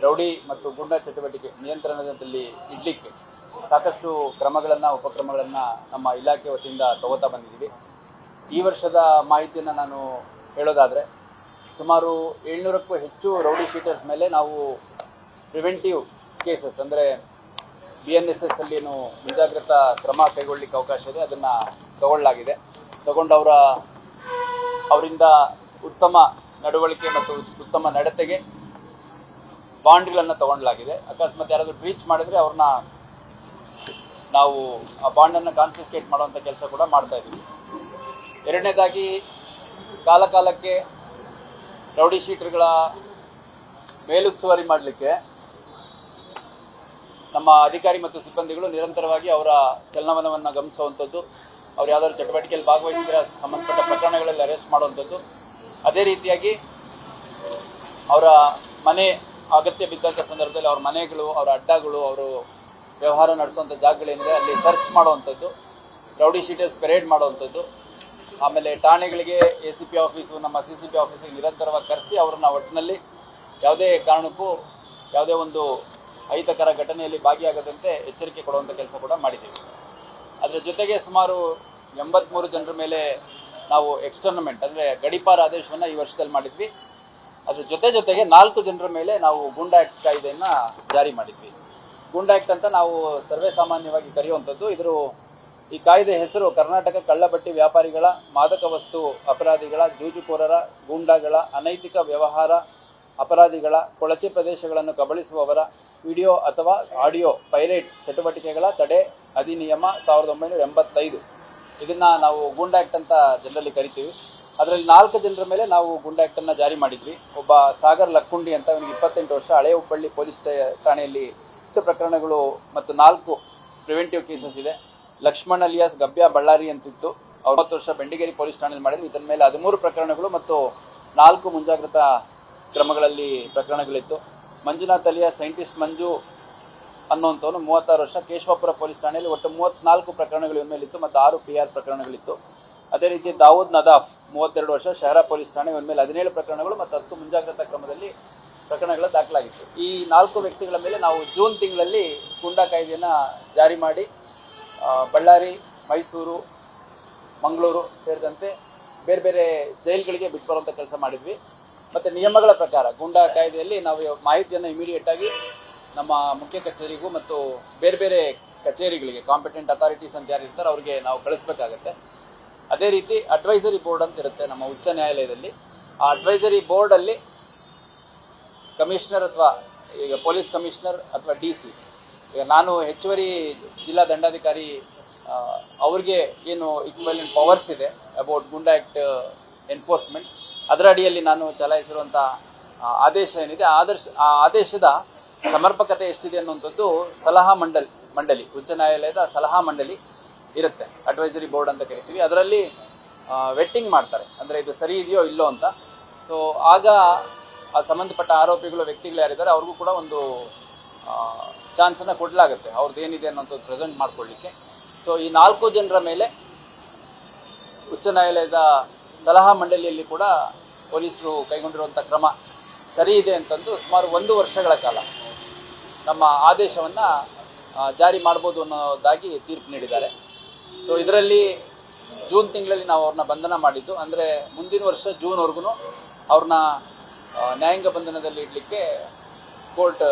Rowdy ಮತ್ತು ಗೂಂಡಾ ಚಟುವಟಿಕೆ ನಿಯಂತ್ರಣದಲ್ಲಿ ಇಡಲಿಕ್ಕೆ ಸಾಕಷ್ಟು ಉಪಕ್ರಮಗಳನ್ನು ನಮ್ಮ ಇಲಾಖೆ ವತಿಯಿಂದ ತಗೋತಾ ಬಂದಿದ್ದೀವಿ. ಈ ವರ್ಷದ ಮಾಹಿತಿಯನ್ನು ನಾನು ಹೇಳೋದಾದರೆ ಸುಮಾರು 700ಕ್ಕೂ ಹೆಚ್ಚು ರೌಡಿ ಶೀಟರ್ಸ್ ಮೇಲೆ ನಾವು ಪ್ರಿವೆಂಟಿವ್ ಕೇಸಸ್ ಅಂದರೆ BNSS ಅಲ್ಲಿ ಏನು ಮುಂಜಾಗ್ರತಾ ಕ್ರಮ ಕೈಗೊಳ್ಳಲಿಕ್ಕೆ ಅವಕಾಶ ಇದೆ ಅದನ್ನು ತಗೊಳ್ಳಲಾಗಿದೆ. ತಗೊಂಡು ಅವರಿಂದ ಉತ್ತಮ ನಡವಳಿಕೆ ಮತ್ತು ಉತ್ತಮ ನಡತೆಗೆ ಬಾಂಡ್ಗಳನ್ನು ತಗೊಳ್ಳಲಾಗಿದೆ. ಅಕಸ್ಮಾತ್ ಯಾರಾದರೂ ಬ್ರೀಚ್ ಮಾಡಿದರೆ ಅವ್ರನ್ನ ನಾವು ಆ ಬಾಂಡನ್ನು ಕಾನ್ಫಿಸ್ಕೇಟ್ ಮಾಡುವಂಥ ಕೆಲಸ ಕೂಡ ಮಾಡ್ತಾ ಇದ್ದೀವಿ. ಎರಡನೇದಾಗಿ ಕಾಲಕ್ಕೆ ರೌಡಿ ಶೀಟರ್ಗಳ ಮೇಲುಸ್ತುವಾರಿ ಮಾಡಲಿಕ್ಕೆ ನಮ್ಮ ಅಧಿಕಾರಿ ಮತ್ತು ಸಿಬ್ಬಂದಿಗಳು ನಿರಂತರವಾಗಿ ಅವರ ಚಲನವಲನವನ್ನು ಗಮನಿಸುವಂಥದ್ದು, ಅವ್ರು ಯಾವುದಾದ್ರು ಚಟುವಟಿಕೆಯಲ್ಲಿ ಭಾಗವಹಿಸಿದರೆ ಸಂಬಂಧಪಟ್ಟ ಪ್ರಕರಣಗಳಲ್ಲಿ ಅರೆಸ್ಟ್ ಮಾಡುವಂಥದ್ದು, ಅದೇ ರೀತಿಯಾಗಿ ಅವರ ಮನೆ ಅಗತ್ಯ ಬಿದ್ದಂಥ ಸಂದರ್ಭದಲ್ಲಿ ಅವ್ರ ಮನೆಗಳು, ಅವರ ಅಡ್ಡಗಳು, ಅವರು ವ್ಯವಹಾರ ನಡೆಸುವಂಥ ಜಾಗಗಳೇನಿದೆ ಅಲ್ಲಿ ಸರ್ಚ್ ಮಾಡುವಂಥದ್ದು, ರೌಡಿ ಶೀಟರ್ಸ್ ಪೆರೇಡ್ ಮಾಡುವಂಥದ್ದು, ಆಮೇಲೆ ಠಾಣೆಗಳಿಗೆ ACP ಆಫೀಸು, ನಮ್ಮ CCP ಆಫೀಸಿಗೆ ನಿರಂತರವಾಗಿ ಕರೆಸಿ ಅವರನ್ನ ಒಟ್ಟಿನಲ್ಲಿ ಯಾವುದೇ ಕಾರಣಕ್ಕೂ ಯಾವುದೇ ಒಂದು ಅಹಿತಕರ ಘಟನೆಯಲ್ಲಿ ಭಾಗಿಯಾಗದಂತೆ ಎಚ್ಚರಿಕೆ ಕೊಡುವಂಥ ಕೆಲಸ ಕೂಡ ಮಾಡಿದ್ದೀವಿ. ಅದರ ಜೊತೆಗೆ ಸುಮಾರು 83 ಜನರ ಮೇಲೆ ನಾವು ಎಕ್ಸ್ಟರ್ನಮೆಂಟ್ ಅಂದರೆ ಗಡೀಪಾರ ಆದೇಶವನ್ನು ಈ ವರ್ಷದಲ್ಲಿ ಮಾಡಿದ್ವಿ. ಅದ್ರ ಜೊತೆಗೆ 4 ಜನರ ಮೇಲೆ ನಾವು ಗೂಂಡಾ ಆ್ಯಕ್ಟ್ ಕಾಯ್ದೆಯನ್ನು ಜಾರಿ ಮಾಡಿದ್ವಿ. ಗೂಂಡಾ ಆ್ಯಕ್ಟ್ ಅಂತ ನಾವು ಸರ್ವೇ ಸಾಮಾನ್ಯವಾಗಿ ಕರೆಯುವಂಥದ್ದು. ಈ ಕಾಯ್ದೆ ಹೆಸರು ಕರ್ನಾಟಕ ಕಳ್ಳಬಟ್ಟಿ ವ್ಯಾಪಾರಿಗಳ, ಮಾದಕ ವಸ್ತು ಅಪರಾಧಿಗಳ, ಜೂಜುಕೋರರ, ಗೂಂಡಾಗಳ, ಅನೈತಿಕ ವ್ಯವಹಾರ ಅಪರಾಧಿಗಳ, ಕೊಳಚೆ ಪ್ರದೇಶಗಳನ್ನು ಕಬಳಿಸುವವರ, ವಿಡಿಯೋ ಅಥವಾ ಆಡಿಯೋ ಪೈರೇಟ್ ಚಟುವಟಿಕೆಗಳ ತಡೆ ಅಧಿನಿಯಮ 1985. ಇದನ್ನು ನಾವು ಗೂಂಡಾ ಆ್ಯಕ್ಟ್ ಅಂತ ಜನರಲ್ಲಿ ಕರಿತೀವಿ. ಅದರಲ್ಲಿ 4 ಜನರ ಮೇಲೆ ನಾವು ಗೂಂಡಾ ಆ್ಯಕ್ಟನ್ನು ಜಾರಿ ಮಾಡಿದ್ವಿ. ಒಬ್ಬ ಸಾಗರ್ ಲಕ್ಕುಂಡಿ ಅಂತ, ಅವನಿಗೆ 28 ವರ್ಷ, ಹಳೆ ಹುಬ್ಬಳ್ಳಿ ಪೊಲೀಸ್ ಠಾಣೆಯಲ್ಲಿ 8 ಪ್ರಕರಣಗಳು ಮತ್ತು 4 ಪ್ರಿವೆಂಟಿವ್ ಕೇಸಸ್ ಇದೆ. ಲಕ್ಷ್ಮಣ್ ಅಲಿಯಾಸ್ ಗಬ್ಯಾ ಬಳ್ಳಾರಿ ಅಂತಿತ್ತು, 30 ವರ್ಷ, ಬೆಂಡಿಗೇರಿ ಪೊಲೀಸ್ ಠಾಣೆಯಲ್ಲಿ ಮಾಡಿದ್ವಿ. ಇದರ ಮೇಲೆ 13 ಪ್ರಕರಣಗಳು ಮತ್ತು 4 ಮುಂಜಾಗ್ರತಾ ಕ್ರಮಗಳಲ್ಲಿ ಪ್ರಕರಣಗಳಿತ್ತು. ಮಂಜುನಾಥ್ ಅಲಿಯಾಸ್ ಸೈಂಟಿಸ್ಟ್ ಮಂಜು ಅನ್ನುವಂಥವನು 36 ವರ್ಷ, ಕೇಶವಾಪುರ ಪೊಲೀಸ್ ಠಾಣೆಯಲ್ಲಿ ಒಟ್ಟು 34 ಪ್ರಕರಣಗಳು ಇವನ ಮೇಲಿತ್ತು ಮತ್ತು 6 PR ಪ್ರಕರಣಗಳಿತ್ತು. ಅದೇ ರೀತಿ ದಾವೂದ್ ನದಾಫ್ 32 ವರ್ಷ, ಶಹರ ಪೊಲೀಸ್ ಠಾಣೆ, ಇವನ ಮೇಲೆ 17 ಪ್ರಕರಣಗಳು ಮತ್ತು 10 ಮುಂಜಾಗ್ರತಾ ಕ್ರಮದಲ್ಲಿ ಪ್ರಕರಣಗಳು ದಾಖಲಾಗಿತ್ತು. ಈ 4 ವ್ಯಕ್ತಿಗಳ ಮೇಲೆ ನಾವು ಜೂನ್ ತಿಂಗಳಲ್ಲಿ ಗೂಂಡಾ ಕಾಯ್ದೆಯನ್ನು ಜಾರಿ ಮಾಡಿ ಬಳ್ಳಾರಿ, ಮೈಸೂರು, ಮಂಗಳೂರು ಸೇರಿದಂತೆ ಬೇರೆ ಬೇರೆ ಜೈಲುಗಳಿಗೆ ಬಿಟ್ಟು ಬರುವಂಥ ಕೆಲಸ ಮಾಡಿದ್ವಿ. ಮತ್ತು ನಿಯಮಗಳ ಪ್ರಕಾರ ಗೂಂಡಾ ಕಾಯ್ದೆಯಲ್ಲಿ ನಾವು ಮಾಹಿತಿಯನ್ನು ಇಮಿಡಿಯೇಟಾಗಿ ನಮ್ಮ ಮುಖ್ಯ ಕಚೇರಿಗೂ ಮತ್ತು ಬೇರೆ ಬೇರೆ ಕಚೇರಿಗಳಿಗೆ ಕಾಂಪಿಟೆಂಟ್ ಅಥಾರಿಟೀಸ್ ಅಂತ ಯಾರು ಇರ್ತಾರೆ ಅವ್ರಿಗೆ ನಾವು ಕಳಿಸ್ಬೇಕಾಗತ್ತೆ. ಅದೇ ರೀತಿ ಅಡ್ವೈಸರಿ ಬೋರ್ಡ್ ಅಂತ ಇರುತ್ತೆ ನಮ್ಮ ಉಚ್ಚ ನ್ಯಾಯಾಲಯದಲ್ಲಿ. ಆ ಅಡ್ವೈಸರಿ ಬೋರ್ಡಲ್ಲಿ ಕಮಿಷನರ್ ಅಥವಾ ಈಗ ಪೊಲೀಸ್ ಕಮಿಷನರ್ ಅಥವಾ DC, ಈಗ ನಾನು ಹೆಚ್ಚುವರಿ ಜಿಲ್ಲಾ ದಂಡಾಧಿಕಾರಿ, ಅವ್ರಿಗೆ ಏನು ಇಕ್ವಲೆಂಟ್ ಪವರ್ಸ್ ಇದೆ ಅಬೌಟ್ ಗೂಂಡಾ ಆ್ಯಕ್ಟ್ ಎನ್ಫೋರ್ಸ್ಮೆಂಟ್, ಅದರ ಅಡಿಯಲ್ಲಿ ನಾನು ಚಲಾಯಿಸಿರುವಂಥ ಆದೇಶ ಏನಿದೆ ಆ ಆದೇಶದ ಸಮರ್ಪಕತೆ ಎಷ್ಟಿದೆ ಅನ್ನುವಂಥದ್ದು ಸಲಹಾ ಮಂಡಳಿ, ಉಚ್ಚ ನ್ಯಾಯಾಲಯದ ಸಲಹಾ ಮಂಡಳಿ ಇರುತ್ತೆ, ಅಡ್ವೈಸರಿ ಬೋರ್ಡ್ ಅಂತ ಕರಿತೀವಿ. ಅದರಲ್ಲಿ ವೆಟ್ಟಿಂಗ್ ಮಾಡ್ತಾರೆ, ಅಂದರೆ ಇದು ಸರಿ ಇದೆಯೋ ಇಲ್ಲೋ ಅಂತ. ಸೊ ಆಗ ಆ ಸಂಬಂಧಪಟ್ಟ ಆರೋಪಿಗಳು, ವ್ಯಕ್ತಿಗಳು ಯಾರಿದ್ದಾರೆ ಅವ್ರಿಗೂ ಕೂಡ ಒಂದು ಚಾನ್ಸನ್ನು ಕೊಡಲಾಗುತ್ತೆ ಅವ್ರದ್ದು ಏನಿದೆ ಅನ್ನೋಂಥದ್ದು ಪ್ರೆಸೆಂಟ್ ಮಾಡ್ಕೊಳ್ಳಿಕ್ಕೆ. ಸೊ ಈ 4 ಜನರ ಮೇಲೆ ಉಚ್ಚ ನ್ಯಾಯಾಲಯದ ಸಲಹಾ ಮಂಡಳಿಯಲ್ಲಿ ಕೂಡ ಪೊಲೀಸರು ಕೈಗೊಂಡಿರುವಂಥ ಕ್ರಮ ಸರಿ ಇದೆ ಅಂತಂದು ಸುಮಾರು 1 ವರ್ಷಗಳ ಕಾಲ ನಮ್ಮ ಆದೇಶವನ್ನು ಜಾರಿ ಮಾಡ್ಬೋದು ಅನ್ನೋದಾಗಿ ತೀರ್ಪು ನೀಡಿದ್ದಾರೆ. ಸೊ ಇದರಲ್ಲಿ ಜೂನ್ ತಿಂಗಳಲ್ಲಿ ನಾವು ಅವ್ರನ್ನ ಬಂಧನ ಮಾಡಿದ್ದು, ಅಂದರೆ ಮುಂದಿನ ವರ್ಷ ಜೂನ್ವರೆಗೂ ಅವ್ರನ್ನ ನ್ಯಾಯಾಂಗ ಬಂಧನದಲ್ಲಿ ಇಡಲಿಕ್ಕೆ ಕೋರ್ಟ್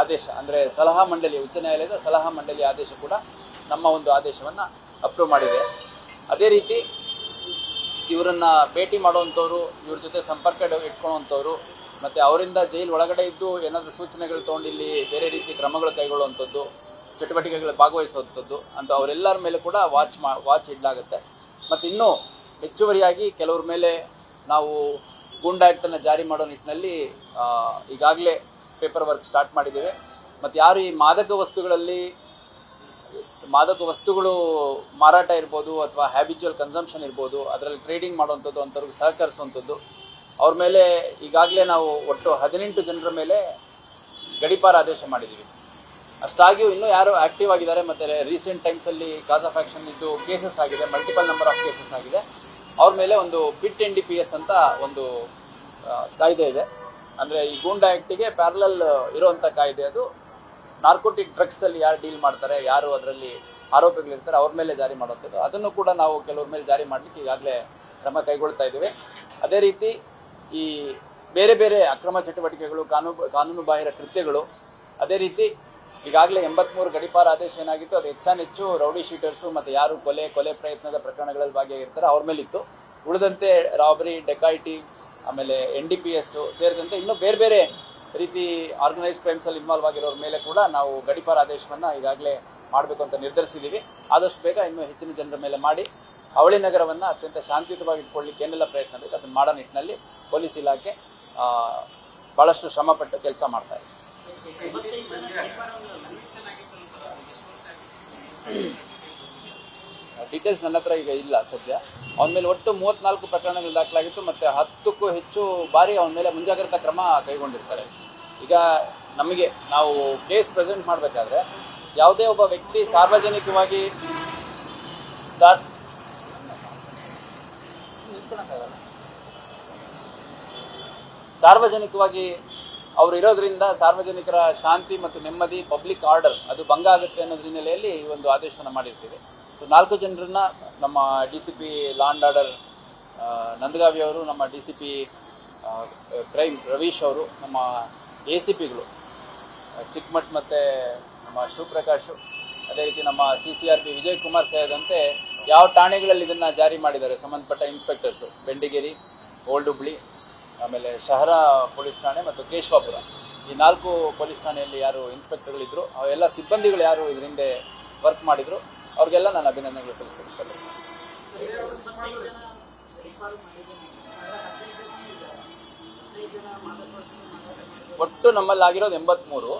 ಆದೇಶ, ಅಂದರೆ ಸಲಹಾ ಮಂಡಳಿ, ಉಚ್ಚ ನ್ಯಾಯಾಲಯದ ಸಲಹಾ ಮಂಡಳಿ ಆದೇಶ ಕೂಡ ನಮ್ಮ ಒಂದು ಆದೇಶವನ್ನು ಅಪ್ರೂವ್ ಮಾಡಿದೆ. ಅದೇ ರೀತಿ ಇವರನ್ನು ಭೇಟಿ ಮಾಡುವಂಥವ್ರು, ಇವ್ರ ಜೊತೆ ಸಂಪರ್ಕ ಇಟ್ಕೊಳ್ಳುವಂಥವ್ರು, ಮತ್ತು ಅವರಿಂದ ಜೈಲು ಒಳಗಡೆ ಇದ್ದು ಏನಾದರೂ ಸೂಚನೆಗಳು ತೊಗೊಂಡು ಇಲ್ಲಿ ಬೇರೆ ರೀತಿ ಕ್ರಮಗಳು ಕೈಗೊಳ್ಳುವಂಥದ್ದು, ಚಟುವಟಿಕೆಗಳಲ್ಲಿ ಭಾಗವಹಿಸುವಂಥದ್ದು ಅಂತ ಅವರೆಲ್ಲರ ಮೇಲೆ ಕೂಡ ವಾಚ್ ಇಡಲಾಗುತ್ತೆ. ಮತ್ತು ಇನ್ನೂ ಹೆಚ್ಚುವರಿಯಾಗಿ ಕೆಲವ್ರ ಮೇಲೆ ನಾವು ಗೂಂಡಾ ಆ್ಯಕ್ಟನ್ನು ಜಾರಿ ಮಾಡೋ ನಿಟ್ಟಿನಲ್ಲಿ ಈಗಾಗಲೇ ಪೇಪರ್ ವರ್ಕ್ ಸ್ಟಾರ್ಟ್ ಮಾಡಿದ್ದೇವೆ. ಮತ್ತು ಯಾರು ಈ ಮಾದಕ ವಸ್ತುಗಳು ಮಾರಾಟ ಇರ್ಬೋದು ಅಥವಾ ಹ್ಯಾಬಿಚುವಲ್ ಕನ್ಸಂಪ್ಷನ್ ಇರ್ಬೋದು, ಅದರಲ್ಲಿ ಟ್ರೇಡಿಂಗ್ ಮಾಡುವಂಥದ್ದು, ಅಂಥವ್ರಿಗೆ ಸಹಕರಿಸುವಂಥದ್ದು, ಅವ್ರ ಮೇಲೆ ಈಗಾಗಲೇ ನಾವು ಒಟ್ಟು 18 ಜನರ ಮೇಲೆ ಗಡೀಪಾರ ಆದೇಶ ಮಾಡಿದ್ದೀವಿ. ಅಷ್ಟಾಗಿಯೂ ಇನ್ನೂ ಯಾರು ಆ್ಯಕ್ಟಿವ್ ಆಗಿದ್ದಾರೆ ಮತ್ತು ರೀಸೆಂಟ್ ಟೈಮ್ಸಲ್ಲಿ ಕಾಸ್ ಆಫ್ ಆ್ಯಕ್ಷನ್ ಇದ್ದು ಕೇಸಸ್ ಆಗಿದೆ, ಮಲ್ಟಿಪಲ್ ನಂಬರ್ ಆಫ್ ಕೇಸಸ್ ಆಗಿದೆ, ಅವ್ರ ಮೇಲೆ ಒಂದು PIT NDPS ಅಂತ ಒಂದು ಕಾಯ್ದೆ ಇದೆ. ಅಂದರೆ ಈ ಗೂಂಡಾ ಆ್ಯಕ್ಟಿಗೆ ಪ್ಯಾರಲಲ್ ಇರುವಂಥ ಕಾಯ್ದೆ ಅದು. ನಾರ್ಕೋಟಿಕ್ ಡ್ರಗ್ಸಲ್ಲಿ ಯಾರು ಡೀಲ್ ಮಾಡ್ತಾರೆ, ಯಾರು ಅದರಲ್ಲಿ ಆರೋಪಿಗಳಿರ್ತಾರೆ ಅವ್ರ ಮೇಲೆ ಜಾರಿ ಮಾಡುವಂಥದ್ದು. ಅದನ್ನು ಕೂಡ ನಾವು ಕೆಲವ್ರ ಮೇಲೆ ಜಾರಿ ಮಾಡಲಿಕ್ಕೆ ಈಗಾಗಲೇ ಕ್ರಮ ಕೈಗೊಳ್ತಾ ಇದ್ದೇವೆ. ಅದೇ ರೀತಿ ಈ ಬೇರೆ ಬೇರೆ ಅಕ್ರಮ ಚಟುವಟಿಕೆಗಳು, ಕಾನೂನು ಬಾಹಿರ ಕೃತ್ಯಗಳು, ಅದೇ ರೀತಿ ಈಗಾಗಲೇ 83 ಗಡೀಪಾರ ಆದೇಶ ಏನಾಗಿತ್ತು ಅದು ಹೆಚ್ಚಾನೆಚ್ಚು ರೌಡಿ ಶೀಟರ್ಸು ಮತ್ತು ಯಾರು ಕೊಲೆ ಪ್ರಯತ್ನದ ಪ್ರಕರಣಗಳಲ್ಲಿ ಭಾಗಿಯಾಗಿರ್ತಾರೆ ಅವ್ರ ಮೇಲಿತ್ತು. ಉಳಿದಂತೆ ರಾಬರಿ, ಡೆಕಾಯಿಟಿ, ಆಮೇಲೆ NDPS ಸೇರಿದಂತೆ ಇನ್ನೂ ಬೇರೆ ಬೇರೆ ರೀತಿ ಆರ್ಗನೈಸ್ ಕ್ರೈಮ್ಸಲ್ಲಿ ಇನ್ವಾಲ್ವ್ ಆಗಿರೋರ ಮೇಲೆ ಕೂಡ ನಾವು ಗಡೀಪಾರ ಆದೇಶವನ್ನು ಈಗಾಗಲೇ ಮಾಡಬೇಕು ಅಂತ ನಿರ್ಧರಿಸಿದ್ದೀವಿ. ಆದಷ್ಟು ಬೇಗ ಇನ್ನೂ ಹೆಚ್ಚಿನ ಜನರ ಮೇಲೆ ಮಾಡಿ ಅವಳಿ ನಗರವನ್ನು ಅತ್ಯಂತ ಶಾಂತಿಯುತವಾಗಿ ಇಟ್ಕೊಳ್ಳಿಕ್ಕೆ ಏನೆಲ್ಲ ಪ್ರಯತ್ನ ಬೇಕು ಅದನ್ನು ಮಾಡೋ ನಿಟ್ಟಿನಲ್ಲಿ ಪೊಲೀಸ್ ಇಲಾಖೆ ಭಾಳಷ್ಟು ಶ್ರಮಪಟ್ಟು ಕೆಲಸ ಮಾಡ್ತಾ ಇದೆ. ಡೀಟೇಲ್ಸ್ ನನ್ನ ಹತ್ರ ಈಗ ಇಲ್ಲ ಸದ್ಯ. ಅವನ ಮೇಲೆ ಒಟ್ಟು 34 ಪ್ರಕರಣಗಳು ದಾಖಲಾಗಿತ್ತು ಮತ್ತು 10ಕ್ಕೂ ಹೆಚ್ಚು ಬಾರಿ ಅವನ ಮೇಲೆ ಮುಂಜಾಗ್ರತಾ ಕ್ರಮ ಕೈಗೊಂಡಿರ್ತಾರೆ. ಈಗ ನಾವು ಕೇಸ್ ಪ್ರೆಸೆಂಟ್ ಮಾಡಬೇಕಾದ್ರೆ ಯಾವುದೇ ಒಬ್ಬ ವ್ಯಕ್ತಿ ಸಾರ್ವಜನಿಕವಾಗಿ ಅವರು ಇರೋದ್ರಿಂದ ಸಾರ್ವಜನಿಕರ ಶಾಂತಿ ಮತ್ತು ನೆಮ್ಮದಿ, ಪಬ್ಲಿಕ್ ಆರ್ಡರ್ ಅದು ಭಂಗ ಆಗುತ್ತೆ ಅನ್ನೋದ್ರ ಹಿನ್ನೆಲೆಯಲ್ಲಿ ಈ ಒಂದು ಆದೇಶವನ್ನು ಮಾಡಿರ್ತೀವಿ. ಸೊ 4 ಜನರನ್ನ ನಮ್ಮ DCP law and order Nandagavi ಅವರು, ನಮ್ಮ DCP ಕ್ರೈಮ್ ರವೀಶ್ ಅವರು, ನಮ್ಮ ACPಗಳು ಚಿಕ್ಕಮಠ್ ಮತ್ತು ನಮ್ಮ ಶಿವಪ್ರಕಾಶ್, ಅದೇ ರೀತಿ ನಮ್ಮ CCRP ವಿಜಯ್ ಕುಮಾರ್ ಸೇರಿದಂತೆ ಯಾವ ಠಾಣೆಗಳಲ್ಲಿ ಇದನ್ನು ಜಾರಿ ಮಾಡಿದ್ದಾರೆ ಸಂಬಂಧಪಟ್ಟ ಇನ್ಸ್ಪೆಕ್ಟರ್ಸು, ಬೆಂಡಿಗೇರಿ, ಓಲ್ಡ್ ಹುಬ್ಳಿ, ಆಮೇಲೆ ಶಹರ ಪೊಲೀಸ್ ಠಾಣೆ ಮತ್ತು ಕೇಶವಾಪುರ, ಈ 4 ಪೊಲೀಸ್ ಠಾಣೆಯಲ್ಲಿ ಯಾರು ಇನ್ಸ್ಪೆಕ್ಟರ್ಗಳಿದ್ದರು ಅವೆಲ್ಲ ಸಿಬ್ಬಂದಿಗಳು ಯಾರು ಇದರಿಂದ ವರ್ಕ್ ಮಾಡಿದರು ಅವ್ರಿಗೆಲ್ಲ ನಾನು ಅಭಿನಂದನೆಗಳು ಸಲ್ಲಿಸಲಿಕ್ಕೆ ಇಷ್ಟಪಡ್ತೀನಿ. ಒಟ್ಟು ನಮ್ಮಲ್ಲಿ ಆಗಿರೋದು 83.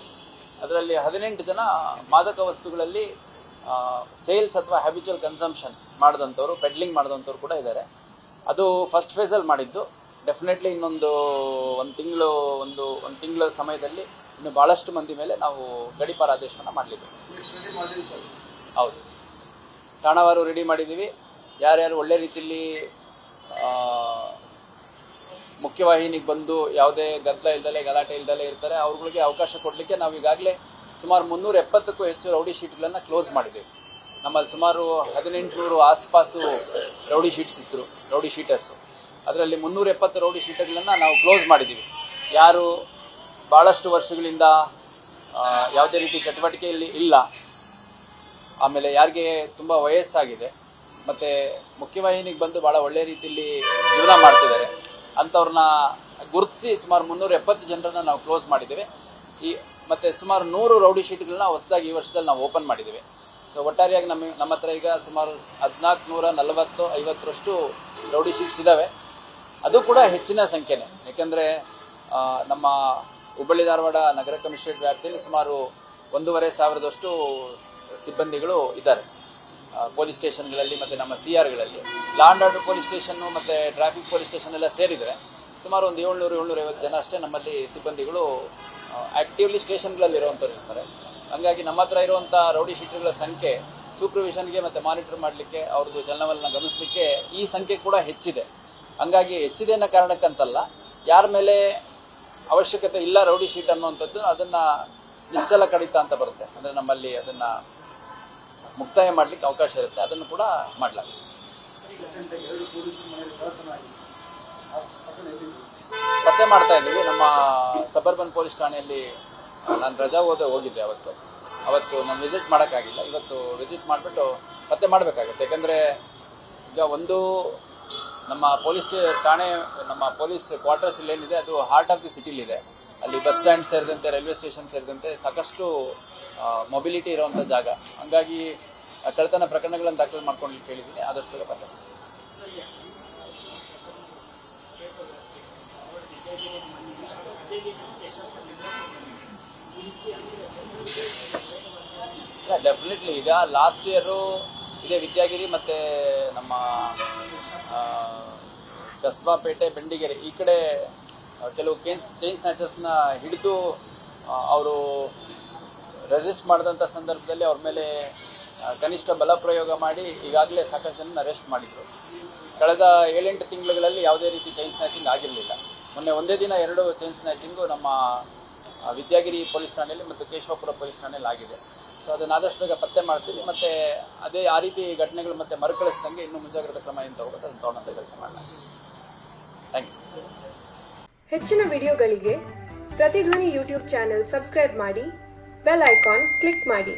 ಅದರಲ್ಲಿ 18 ಜನ ಮಾದಕ ವಸ್ತುಗಳಲ್ಲಿ ಸೇಲ್ಸ್ ಅಥವಾ ಹ್ಯಾಬಿಚುವಲ್ ಕನ್ಸಂಪ್ಷನ್ ಮಾಡಿದಂಥವ್ರು, ಪೆಡ್ಲಿಂಗ್ ಮಾಡಿದಂಥವ್ರು ಕೂಡ ಇದ್ದಾರೆ. ಅದು ಫಸ್ಟ್ ಫೇಸಲ್ಲಿ ಮಾಡಿದ್ದು. ಡೆಫಿನೆಟ್ಲಿ ಇನ್ನೊಂದು ಒಂದು ತಿಂಗಳ ಸಮಯದಲ್ಲಿ ಇನ್ನು ಭಾಳಷ್ಟು ಮಂದಿ ಮೇಲೆ ನಾವು ಗಡೀಪಾರ ಆದೇಶವನ್ನು ಮಾಡಲಿದ್ದೇವೆ. ಹೌದು, ಠಾಣಾವಾರು ರೆಡಿ ಮಾಡಿದ್ದೀವಿ. ಯಾರ್ಯಾರು ಒಳ್ಳೆ ರೀತಿಯಲ್ಲಿ ಮುಖ್ಯವಾಹಿನಿಗೆ ಬಂದು ಯಾವುದೇ ಗದ್ದಲ ಇಲ್ದಲೆ, ಗಲಾಟೆ ಇಲ್ದಲೆ ಇರ್ತಾರೆ ಅವ್ರುಗಳಿಗೆ ಅವಕಾಶ ಕೊಡಲಿಕ್ಕೆ ನಾವು ಈಗಾಗಲೇ ಸುಮಾರು 370ಕ್ಕೂ ಹೆಚ್ಚು ರೌಡಿ ಶೀಟ್ಗಳನ್ನು ಕ್ಲೋಸ್ ಮಾಡಿದ್ದೀವಿ. ನಮ್ಮಲ್ಲಿ ಸುಮಾರು 1800 ಆಸ್ಪಾಸು ರೌಡಿ ಶೀಟರ್ಸು. ಅದರಲ್ಲಿ 370 ರೌಡಿ ಶೀಟರ್ಗಳನ್ನು ನಾವು ಕ್ಲೋಸ್ ಮಾಡಿದ್ದೀವಿ. ಯಾರು ಭಾಳಷ್ಟು ವರ್ಷಗಳಿಂದ ಯಾವುದೇ ರೀತಿ ಚಟುವಟಿಕೆಯಲ್ಲಿ ಇಲ್ಲ, ಆಮೇಲೆ ಯಾರಿಗೆ ತುಂಬ ವಯಸ್ಸಾಗಿದೆ ಮತ್ತು ಮುಖ್ಯವಾಹಿನಿಗೆ ಬಂದು ಭಾಳ ಒಳ್ಳೆಯ ರೀತಿಯಲ್ಲಿ ಜೀವನ ಮಾಡ್ತಿದ್ದಾರೆ ಅಂಥವ್ರನ್ನ ಗುರುತಿಸಿ ಸುಮಾರು 370 ಜನರನ್ನು ನಾವು ಕ್ಲೋಸ್ ಮಾಡಿದ್ದೇವೆ. ಮತ್ತು ಸುಮಾರು 100 ರೌಡಿ ಶೀಟ್ಗಳನ್ನ ಹೊಸದಾಗಿ ಈ ವರ್ಷದಲ್ಲಿ ನಾವು ಓಪನ್ ಮಾಡಿದ್ದೇವೆ. ಸೊ ಒಟ್ಟಾರೆಯಾಗಿ ನಮ್ಮ ಹತ್ರ ಈಗ ಸುಮಾರು 1440-50ರಷ್ಟು ರೌಡಿ ಶೀಟ್ಸ್ ಇದ್ದಾವೆ. ಅದು ಕೂಡ ಹೆಚ್ಚಿನ ಸಂಖ್ಯೆನೇ, ಯಾಕೆಂದರೆ ನಮ್ಮ ಹುಬ್ಬಳ್ಳಿ ಧಾರವಾಡ ನಗರ ಕಮಿಷನರೇಟ್ ವ್ಯಾಪ್ತಿಯಲ್ಲಿ ಸುಮಾರು 1500 ಸಿಬ್ಬಂದಿಗಳು ಇದ್ದಾರೆ ಪೊಲೀಸ್ ಸ್ಟೇಷನ್ಗಳಲ್ಲಿ ಮತ್ತು ನಮ್ಮ CRಗಳಲ್ಲಿ. ಲಾ ಆ್ಯಂಡ್ ಆರ್ಡರ್ ಪೊಲೀಸ್ ಸ್ಟೇಷನ್ನು ಮತ್ತು ಟ್ರಾಫಿಕ್ ಪೊಲೀಸ್ ಸ್ಟೇಷನ್ ಎಲ್ಲ ಸೇರಿದರೆ ಸುಮಾರು ಒಂದು 700-750 ಜನ ಅಷ್ಟೇ ನಮ್ಮಲ್ಲಿ ಸಿಬ್ಬಂದಿಗಳು ಆ್ಯಕ್ಟಿವ್ಲಿ ಸ್ಟೇಷನ್ಗಳಲ್ಲಿ ಇರುವಂಥವ್ರು ಇರ್ತಾರೆ. ಹಾಗಾಗಿ ನಮ್ಮ ಹತ್ರ ಇರುವಂಥ ರೌಡಿ ಶೀಟರ್ಗಳ ಸಂಖ್ಯೆ ಸೂಪರ್ವಿಷನ್ಗೆ ಮತ್ತು ಮಾನಿಟರ್ ಮಾಡಲಿಕ್ಕೆ, ಅವ್ರದ್ದು ಚಲನವಲನ ಗಮನಿಸಲಿಕ್ಕೆ ಈ ಸಂಖ್ಯೆ ಕೂಡ ಹೆಚ್ಚಿದೆ. ಹಂಗಾಗಿ ಹೆಚ್ಚಿದೆ ಅನ್ನೋ ಕಾರಣಕ್ಕಂತಲ್ಲ, ಯಾರ ಮೇಲೆ ಅವಶ್ಯಕತೆ ಇಲ್ಲ ರೌಡಿ ಶೀಟ್ ಅನ್ನುವಂಥದ್ದು ಅದನ್ನು ನಿಶ್ಚಲ ಕಡಿತ ಅಂತ ಬರುತ್ತೆ. ಅಂದರೆ ನಮ್ಮಲ್ಲಿ ಅದನ್ನು ಮುಕ್ತಾಯ ಮಾಡಲಿಕ್ಕೆ ಅವಕಾಶ ಇರುತ್ತೆ, ಅದನ್ನು ಕೂಡ ಮಾಡಲಾಗುತ್ತೆ. ಪತ್ತೆ ಮಾಡ್ತಾ ಇದ್ದೀವಿ. ನಮ್ಮ ಸಬರ್ಬನ್ ಪೊಲೀಸ್ ಠಾಣೆಯಲ್ಲಿ ನಾನು ರಜಾ ಹೋಗಿದ್ದೆ ಅವತ್ತು ನಾನು ವಿಸಿಟ್ ಮಾಡೋಕ್ಕಾಗಿಲ್ಲ. ಇವತ್ತು ವಿಸಿಟ್ ಮಾಡಿಬಿಟ್ಟು ಪತ್ತೆ ಮಾಡಬೇಕಾಗುತ್ತೆ. ಯಾಕಂದರೆ ಈಗ ಒಂದು ನಮ್ಮ ಪೊಲೀಸ್ ಠಾಣೆ, ನಮ್ಮ ಪೊಲೀಸ್ ಕ್ವಾರ್ಟರ್ಸ್ ಏನಿದೆ ಅದು ಹಾರ್ಟ್ ಆಫ್ ದಿ ಸಿಟಿಲಿದೆ. ಅಲ್ಲಿ ಬಸ್ ಸ್ಟ್ಯಾಂಡ್ ಸೇರಿದಂತೆ, ರೈಲ್ವೆ ಸ್ಟೇಷನ್ ಸೇರಿದಂತೆ ಸಾಕಷ್ಟು ಮೊಬಿಲಿಟಿ ಇರುವಂಥ ಜಾಗ. ಹಂಗಾಗಿ ಕಳ್ಳತನ ಪ್ರಕರಣಗಳನ್ನು ದಾಖಲೆ ಮಾಡ್ಕೊಂಡು ಕೇಳಿದ್ದೀನಿ. ಆದಷ್ಟು ಬೇಗ ಪತ್ತೆ ಮಾಡ್ತೀನಿ. ಡೆಫಿನೆಟ್ಲಿ ಈಗ ಲಾಸ್ಟ್ ಇಯರು ಇದೇ ವಿದ್ಯಾಗಿರಿ ಮತ್ತು ನಮ್ಮ ಕಸ್ಬಾಪೇಟೆ, ಬೆಂಡಿಗೆರೆ ಈ ಕಡೆ ಕೆಲವು ಚೈನ್ ಸ್ನ್ಯಾಚರ್ಸ್ನ ಹಿಡಿದು ಅವರು ರೆಸಿಸ್ಟ್ ಮಾಡಿದಂಥ ಸಂದರ್ಭದಲ್ಲಿ ಅವ್ರ ಮೇಲೆ ಕನಿಷ್ಠ ಬಲ ಪ್ರಯೋಗ ಮಾಡಿ ಈಗಾಗಲೇ ಸಾಕಷ್ಟು ಜನ ಅರೆಸ್ಟ್ ಮಾಡಿದರು. ಕಳೆದ 7-8 ತಿಂಗಳುಗಳಲ್ಲಿ ಯಾವುದೇ ರೀತಿ ಚೈನ್ ಸ್ನ್ಯಾಚಿಂಗ್ ಆಗಿರಲಿಲ್ಲ. ಮೊನ್ನೆ ಒಂದೇ ದಿನ 2 ಚೈನ್ ಸ್ನ್ಯಾಚಿಂಗು ನಮ್ಮ ವಿದ್ಯಾಗಿರಿ ಪೊಲೀಸ್ ಠಾಣೆಯಲ್ಲಿ ಮತ್ತು ಕೇಶವಪುರ ಪೊಲೀಸ್ ಠಾಣೆಯಲ್ಲಿ ಆಗಿದೆ. ಸೊ ಅದನ್ನು ಆದಷ್ಟು ಬೇಗ ಪತ್ತೆ ಮಾಡ್ತೀವಿ. ಮತ್ತು ಆ ರೀತಿ ಘಟನೆಗಳು ಮತ್ತೆ ಮರುಕಳಿಸ್ದಂಗೆ ಇನ್ನೂ ಮುಂಜಾಗ್ರತಾ ಕ್ರಮ ಏನು ತಗೋಬೇಕು ಅದನ್ನು ತಗೊಂಡಂಥ ಕೆಲಸ ಮಾಡೋಣ. Thank you. ಹೆಚ್ಚಿನ ವಿಡಿಯೋಗಳಿಗೆ ಪ್ರತಿಧ್ವನಿ ಯೂಟ್ಯೂಬ್ ಚಾನೆಲ್ ಸಬ್ಸ್ಕ್ರೈಬ್ ಮಾಡಿ, ಬೆಲ್ ಐಕಾನ್ ಕ್ಲಿಕ್ ಮಾಡಿ.